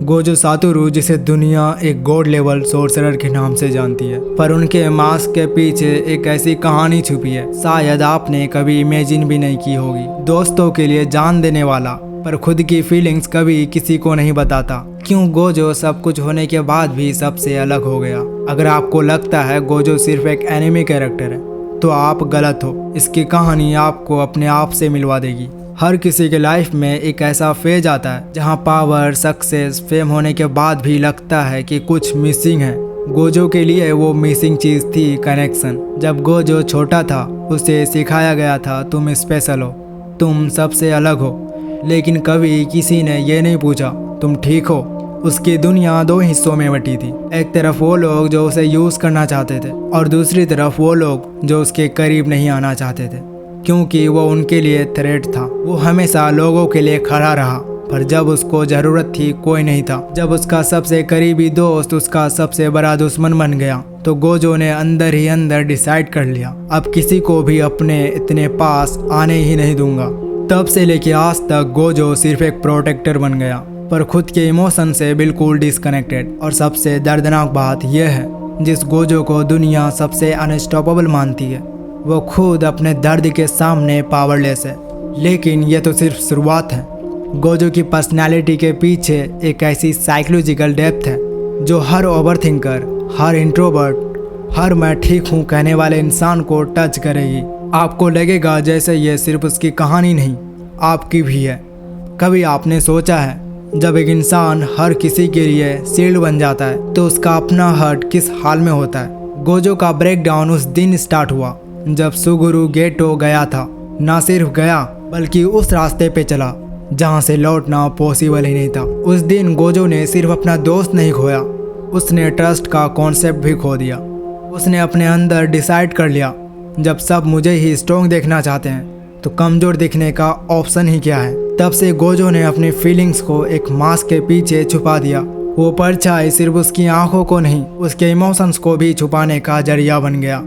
Gojo Satoru जिसे दुनिया एक गॉड लेवल सोर्सरर के नाम से जानती है, पर उनके मास्क के पीछे एक ऐसी कहानी छुपी है शायद आपने कभी इमेजिन भी नहीं की होगी। दोस्तों के लिए जान देने वाला, पर खुद की फीलिंग्स कभी किसी को नहीं बताता। क्यों गोजो सब कुछ होने के बाद भी सबसे अलग हो गया। अगर आपको लगता है गोजो सिर्फ एक एनिमे कैरेक्टर है तो आप गलत हो। इसकी कहानी आपको अपने आप से मिलवा देगी। हर किसी के लाइफ में एक ऐसा फेज आता है जहां पावर, सक्सेस, फेम होने के बाद भी लगता है कि कुछ मिसिंग है। गोजो के लिए वो मिसिंग चीज थी कनेक्शन। जब गोजो छोटा था उसे सिखाया गया था तुम स्पेशल हो, तुम सबसे अलग हो, लेकिन कभी किसी ने ये नहीं पूछा तुम ठीक हो। उसकी दुनिया दो हिस्सों में बटी थी। एक तरफ वो लोग जो उसे यूज करना चाहते थे और दूसरी तरफ वो लोग जो उसके करीब नहीं आना चाहते थे, क्योंकि वो उनके लिए थ्रेट था। वो हमेशा लोगों के लिए खड़ा रहा, पर जब उसको जरूरत थी कोई नहीं था। जब उसका सबसे करीबी दोस्त उसका सबसे बड़ा दुश्मन बन गया तो गोजो ने अंदर ही अंदर डिसाइड कर लिया, अब किसी को भी अपने इतने पास आने ही नहीं दूंगा। तब से लेके आज तक गोजो सिर्फ एक प्रोटेक्टर बन गया, पर खुद के इमोशन से बिल्कुल डिस्कनेक्टेड। और सबसे दर्दनाक बात यह है, जिस गोजो को दुनिया सबसे अनस्टॉपेबल मानती है वो खुद अपने दर्द के सामने पावरलेस है। लेकिन यह तो सिर्फ शुरुआत है। गोजो की पर्सनालिटी के पीछे एक ऐसी साइकोलॉजिकल डेप्थ है जो हर ओवरथिंकर, हर इंट्रोवर्ट, हर मैं ठीक हूँ कहने वाले इंसान को टच करेगी। आपको लगेगा जैसे ये सिर्फ उसकी कहानी नहीं, आपकी भी है। कभी आपने सोचा है जब एक इंसान हर किसी के लिए शील्ड बन जाता है तो उसका अपना हर्ट किस हाल में होता है। गोजो का ब्रेकडाउन उस दिन स्टार्ट हुआ जब सुगुरु गेटो गया था। ना सिर्फ गया बल्कि उस रास्ते पे चला जहाँ से लौटना पॉसिबल ही नहीं था। उस दिन गोजो ने सिर्फ अपना दोस्त नहीं खोया, उसने ट्रस्ट का कॉन्सेप्ट भी खो दिया। उसने अपने अंदर डिसाइड कर लिया, जब सब मुझे ही स्ट्रॉन्ग देखना चाहते हैं तो कमज़ोर दिखने का ऑप्शन ही क्या है। तब से गोजो ने अपनी फीलिंग्स को एक मास्क के पीछे छुपा दिया। वो परछाई सिर्फ उसकी आंखों को नहीं, उसके इमोशंस को भी छुपाने का जरिया बन गया।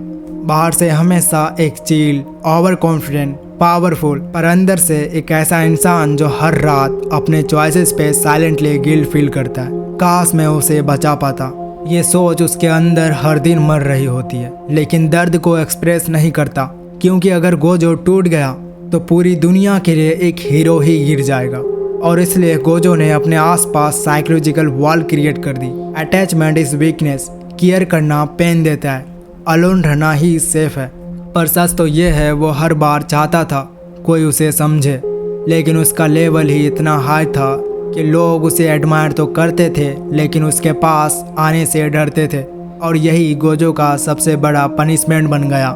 बाहर से हमेशा एक चिल, ओवर कॉन्फिडेंट, पावरफुल, पर अंदर से एक ऐसा इंसान जो हर रात अपने चॉइसेस पे साइलेंटली गिल्ट फील करता है। काश मैं उसे बचा पाता। ये सोच उसके अंदर हर दिन मर रही होती है, लेकिन दर्द को एक्सप्रेस नहीं करता, क्योंकि अगर गोजो टूट गया तो पूरी दुनिया के लिए एक हीरो ही गिर जाएगा। और इसलिए गोजो ने अपने आसपास साइकोलॉजिकल वॉल क्रिएट कर दी। अटैचमेंट इज वीकनेस, केयर करना पेन देता है, अलोन रहना ही सेफ है। पर सच तो ये है, वो हर बार चाहता था कोई उसे समझे, लेकिन उसका लेवल ही इतना हाई था कि लोग उसे एडमायर तो करते थे लेकिन उसके पास आने से डरते थे। और यही गोजो का सबसे बड़ा पनिशमेंट बन गया।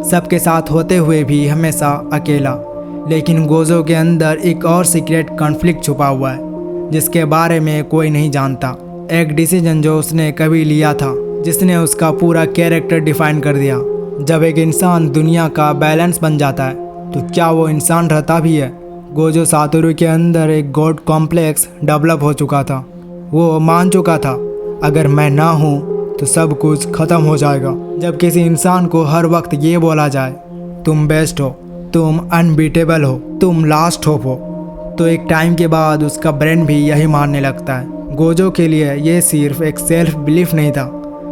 सबके साथ होते हुए भी हमेशा अकेला। लेकिन गोजो के अंदर एक और सीक्रेट कॉन्फ्लिक्ट छुपा हुआ है जिसके बारे में कोई नहीं जानता। एक डिसीजन जो उसने कभी लिया था जिसने उसका पूरा कैरेक्टर डिफाइन कर दिया। जब एक इंसान दुनिया का बैलेंस बन जाता है तो क्या वो इंसान रहता भी है? गोजो सातोरू के अंदर एक गॉड कॉम्प्लेक्स डेवलप हो चुका था। वो मान चुका था अगर मैं ना हूँ तो सब कुछ खत्म हो जाएगा। जब किसी इंसान को हर वक्त ये बोला जाए तुम बेस्ट हो, तुम अनबीटेबल हो, तुम लास्ट होप हो, तो एक टाइम के बाद उसका ब्रेन भी यही मानने लगता है। गोजो के लिए ये सिर्फ एक सेल्फ बिलीफ नहीं था,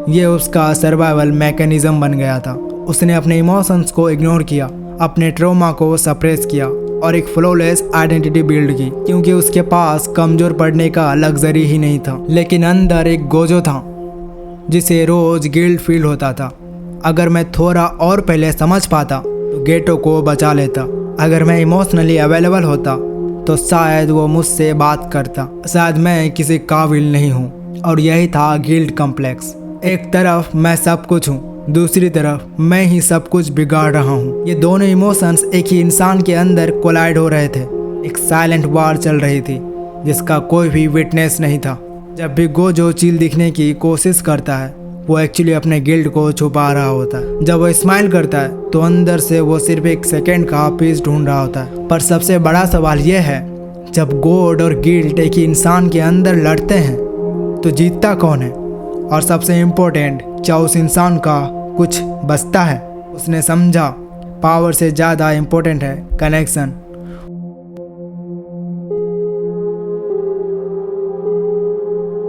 ये उसका सर्वाइवल मैकेनिज्म बन गया था। उसने अपने इमोशंस को इग्नोर किया, अपने ट्रॉमा को सप्रेस किया और एक फ्लॉलेस आइडेंटिटी बिल्ड की, क्योंकि उसके पास कमज़ोर पड़ने का लग्जरी ही नहीं था। लेकिन अंदर एक गोजो था जिसे रोज गिल्ट फील होता था। अगर मैं थोड़ा और पहले समझ पाता तो गेटो को बचा लेता। अगर मैं इमोशनली अवेलेबल होता तो शायद वो मुझसे बात करता। शायद मैं किसी काबिल नहीं हूँ। और यही था गिल्ट कॉम्प्लेक्स। एक तरफ मैं सब कुछ हूँ, दूसरी तरफ मैं ही सब कुछ बिगाड़ रहा हूँ। ये दोनों इमोशंस एक ही इंसान के अंदर कोलाइड हो रहे थे। एक साइलेंट वार चल रही थी जिसका कोई भी विटनेस नहीं था। जब भी गोजो चिल दिखने की कोशिश करता है वो एक्चुअली अपने गिल्ट को छुपा रहा होता है। जब वो स्माइल करता है तो अंदर से वो सिर्फ एक सेकेंड का पीस ढूंढ रहा होता है। पर सबसे बड़ा सवाल यह है, जब गॉड और गिल्ट एक ही इंसान के अंदर लड़ते हैं तो जीतता कौन है? और सबसे इम्पोर्टेंट, क्या उस इंसान का कुछ बचता है? उसने समझा पावर से ज़्यादा इम्पोर्टेंट है कनेक्शन।